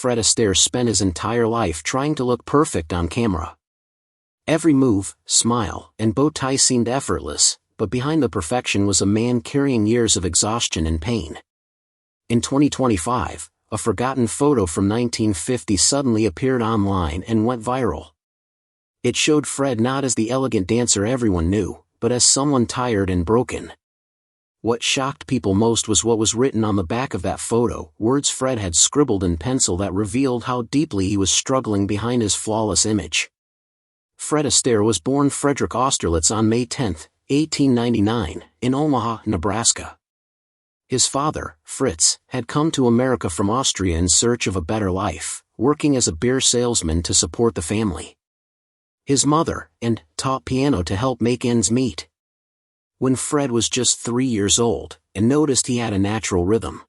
Fred Astaire spent his entire life trying to look perfect on camera. Every move, smile, and bow tie seemed effortless, but behind the perfection was a man carrying years of exhaustion and pain. In 2025, a forgotten photo from 1950 suddenly appeared online and went viral. It showed Fred not as the elegant dancer everyone knew, but as someone tired and broken. What shocked people most was what was written on the back of that photo, words Fred had scribbled in pencil that revealed how deeply he was struggling behind his flawless image. Fred Astaire was born Frederick Austerlitz on May 10, 1899, in Omaha, Nebraska. His father, Fritz, had come to America from Austria in search of a better life, working as a beer salesman to support the family. His mother, and taught piano to help make ends meet. When Fred was just 3 years old, and noticed he had a natural rhythm,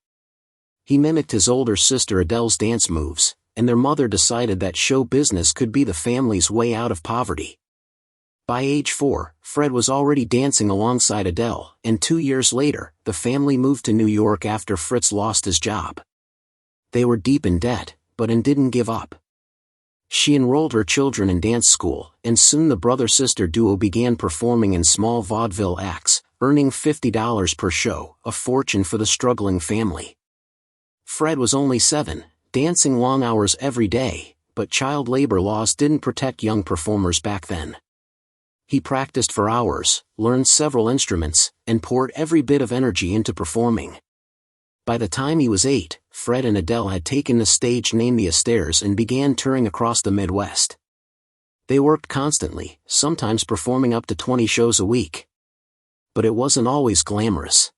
he mimicked his older sister Adele's dance moves, and their mother decided that show business could be the family's way out of poverty. By age 4, Fred was already dancing alongside Adele, and 2 years later, the family moved to New York after Fritz lost his job. They were deep in debt, but didn't give up. She enrolled her children in dance school, and soon the brother-sister duo began performing in small vaudeville acts, earning $50 per show, a fortune for the struggling family. Fred was only 7, dancing long hours every day, but child labor laws didn't protect young performers back then. He practiced for hours, learned several instruments, and poured every bit of energy into performing. By the time he was 8, Fred and Adele had taken the stage named The Astaires and began touring across the Midwest. They worked constantly, sometimes performing up to 20 shows a week. But it wasn't always glamorous.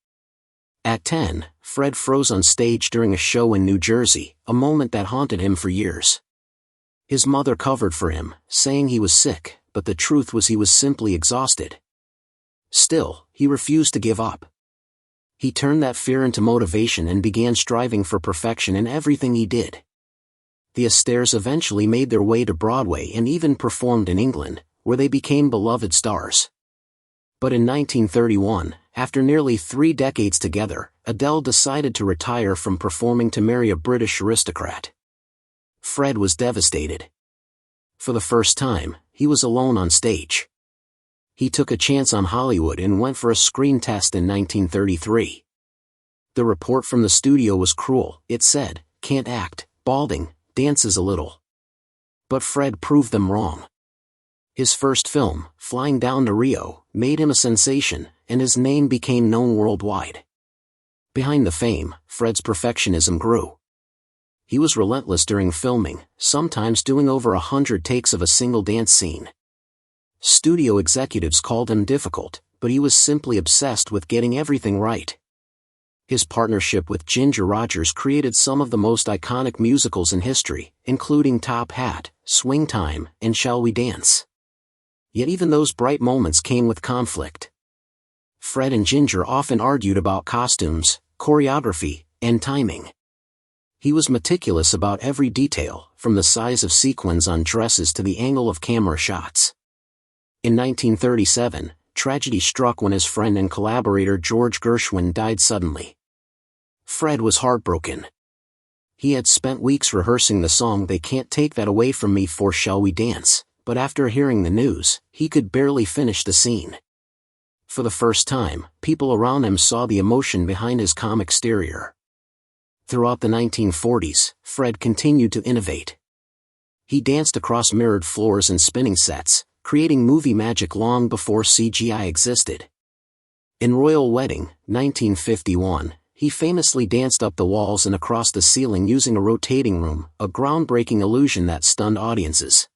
At 10, Fred froze on stage during a show in New Jersey, a moment that haunted him for years. His mother covered for him, saying he was sick, but the truth was he was simply exhausted. Still, he refused to give up. He turned that fear into motivation and began striving for perfection in everything he did. The Astaires eventually made their way to Broadway and even performed in England, where they became beloved stars. But in 1931, after nearly 3 decades together, Adele decided to retire from performing to marry a British aristocrat. Fred was devastated. For the first time, he was alone on stage. He took a chance on Hollywood and went for a screen test in 1933. The report from the studio was cruel. It said, "Can't act, balding, dances a little." But Fred proved them wrong. His first film, Flying Down to Rio, made him a sensation, and his name became known worldwide. Behind the fame, Fred's perfectionism grew. He was relentless during filming, sometimes doing over 100 takes of a single dance scene. Studio executives called him difficult, but he was simply obsessed with getting everything right. His partnership with Ginger Rogers created some of the most iconic musicals in history, including Top Hat, Swing Time, and Shall We Dance? Yet even those bright moments came with conflict. Fred and Ginger often argued about costumes, choreography, and timing. He was meticulous about every detail, from the size of sequins on dresses to the angle of camera shots. In 1937, tragedy struck when his friend and collaborator George Gershwin died suddenly. Fred was heartbroken. He had spent weeks rehearsing the song They Can't Take That Away From Me for Shall We Dance, but after hearing the news, he could barely finish the scene. For the first time, people around him saw the emotion behind his calm exterior. Throughout the 1940s, Fred continued to innovate. He danced across mirrored floors and spinning sets, creating movie magic long before CGI existed. In Royal Wedding, 1951, he famously danced up the walls and across the ceiling using a rotating room, a groundbreaking illusion that stunned audiences.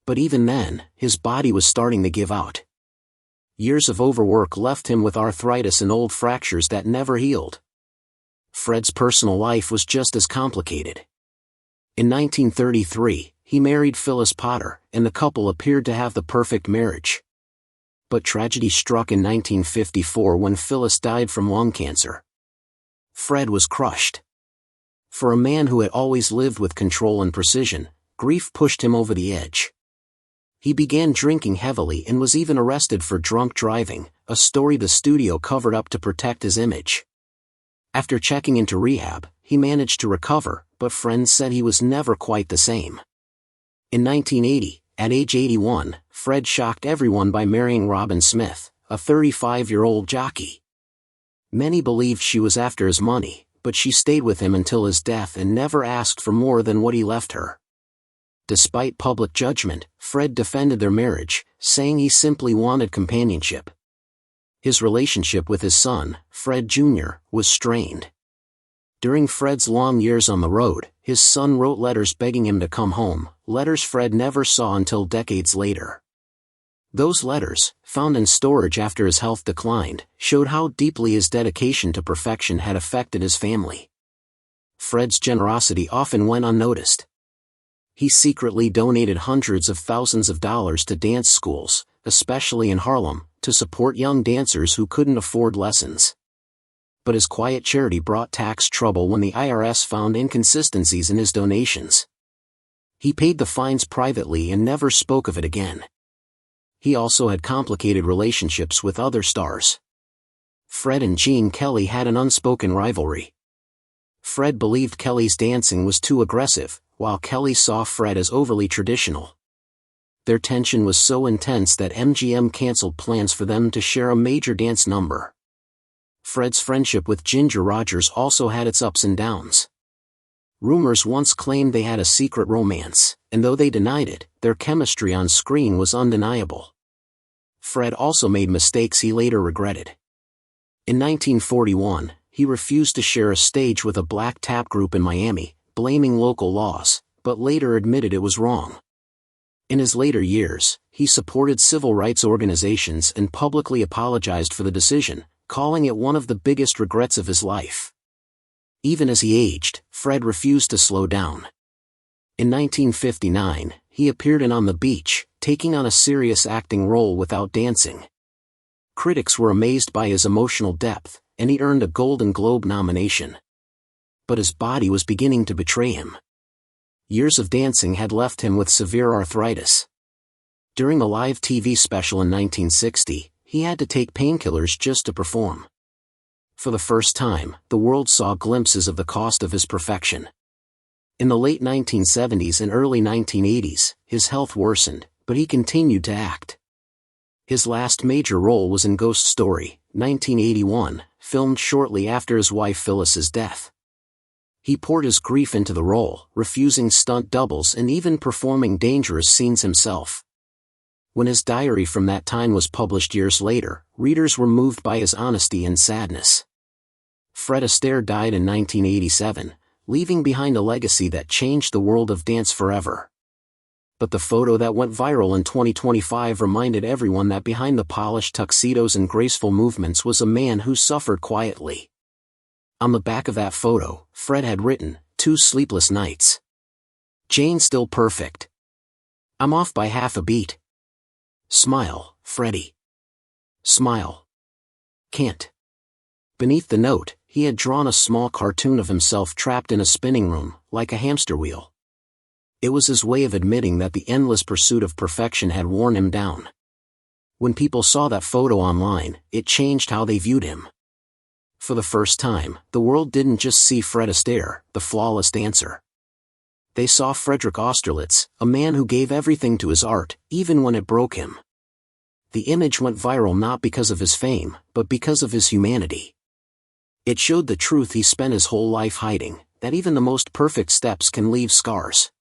But even then, his body was starting to give out. Years of overwork left him with arthritis and old fractures that never healed. Fred's personal life was just as complicated. In 1933, he married Phyllis Potter, and the couple appeared to have the perfect marriage. But tragedy struck in 1954 when Phyllis died from lung cancer. Fred was crushed. For a man who had always lived with control and precision, grief pushed him over the edge. He began drinking heavily and was even arrested for drunk driving, a story the studio covered up to protect his image. After checking into rehab, he managed to recover, but friends said he was never quite the same. In 1980, at age 81, Fred shocked everyone by marrying Robin Smith, a 35-year-old jockey. Many believed she was after his money, but she stayed with him until his death and never asked for more than what he left her. Despite public judgment, Fred defended their marriage, saying he simply wanted companionship. His relationship with his son, Fred Jr., was strained. During Fred's long years on the road, his son wrote letters begging him to come home, letters Fred never saw until decades later. Those letters, found in storage after his health declined, showed how deeply his dedication to perfection had affected his family. Fred's generosity often went unnoticed. He secretly donated hundreds of thousands of dollars to dance schools, especially in Harlem, to support young dancers who couldn't afford lessons. But his quiet charity brought tax trouble when the IRS found inconsistencies in his donations. He paid the fines privately and never spoke of it again. He also had complicated relationships with other stars. Fred and Gene Kelly had an unspoken rivalry. Fred believed Kelly's dancing was too aggressive, while Kelly saw Fred as overly traditional. Their tension was so intense that MGM canceled plans for them to share a major dance number. Fred's friendship with Ginger Rogers also had its ups and downs. Rumors once claimed they had a secret romance, and though they denied it, their chemistry on screen was undeniable. Fred also made mistakes he later regretted. In 1941, he refused to share a stage with a black tap group in Miami, blaming local laws, but later admitted it was wrong. In his later years, he supported civil rights organizations and publicly apologized for the decision, calling it one of the biggest regrets of his life. Even as he aged, Fred refused to slow down. In 1959, he appeared in On the Beach, taking on a serious acting role without dancing. Critics were amazed by his emotional depth, and he earned a Golden Globe nomination. But his body was beginning to betray him. Years of dancing had left him with severe arthritis. During a live TV special in 1960, he had to take painkillers just to perform. For the first time, the world saw glimpses of the cost of his perfection. In the late 1970s and early 1980s, his health worsened, but he continued to act. His last major role was in Ghost Story, 1981, filmed shortly after his wife Phyllis's death. He poured his grief into the role, refusing stunt doubles and even performing dangerous scenes himself. When his diary from that time was published years later, readers were moved by his honesty and sadness. Fred Astaire died in 1987, leaving behind a legacy that changed the world of dance forever. But the photo that went viral in 2025 reminded everyone that behind the polished tuxedos and graceful movements was a man who suffered quietly. On the back of that photo, Fred had written, "2 sleepless nights. Jane still perfect. I'm off by half a beat. Smile, Freddie. Smile. Can't." Beneath the note, he had drawn a small cartoon of himself trapped in a spinning room, like a hamster wheel. It was his way of admitting that the endless pursuit of perfection had worn him down. When people saw that photo online, it changed how they viewed him. For the first time, the world didn't just see Fred Astaire, the flawless dancer. They saw Frederick Austerlitz, a man who gave everything to his art, even when it broke him. The image went viral not because of his fame, but because of his humanity. It showed the truth he spent his whole life hiding, that even the most perfect steps can leave scars.